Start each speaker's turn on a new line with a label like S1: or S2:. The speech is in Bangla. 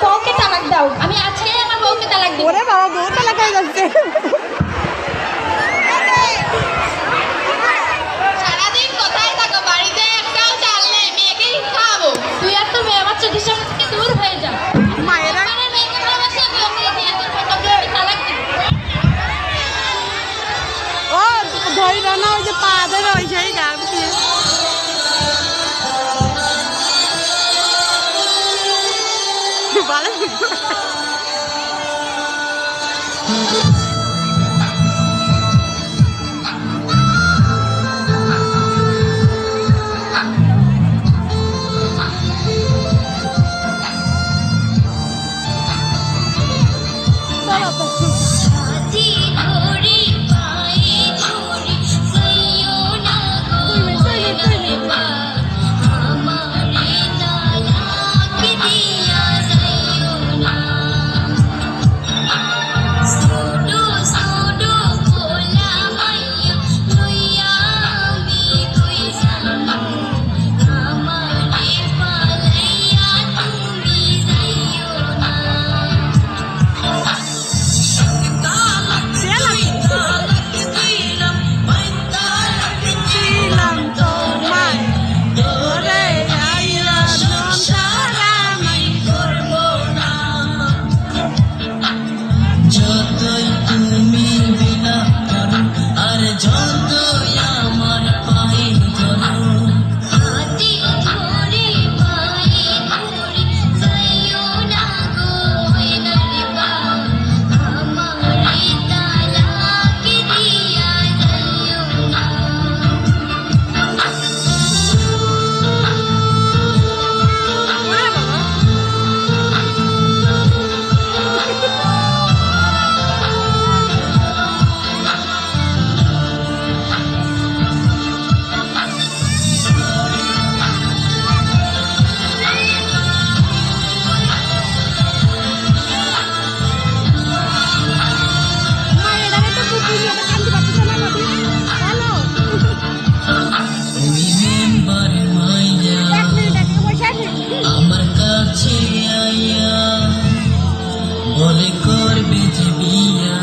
S1: বউকে তালাক দাও। আমি আজকে আমার বউকে তালাক দিই।
S2: ওরে বাবা, বউ তালাক হয়ে যাচ্ছে।
S1: সারাদিন কোথায় থাকো? বাড়িতে একটাও চাল নেই, মেয়েকেই খাওয়াবো। তুই আর তোর মেয়ে বাচ্চা হিসাব থেকে দূর হয়ে যা।
S2: মায়েরা
S1: আমার মেয়েকে ভালোবাসে, তুই ওকে দিয়ে তোর তোকে আমি তালাক দিই।
S2: ও ধরি না, ওই যে পা ধরে ওই সেই গান দিয়ে ভালো।
S3: আমার কাছে আইয়া বলে করবে যে বিয়া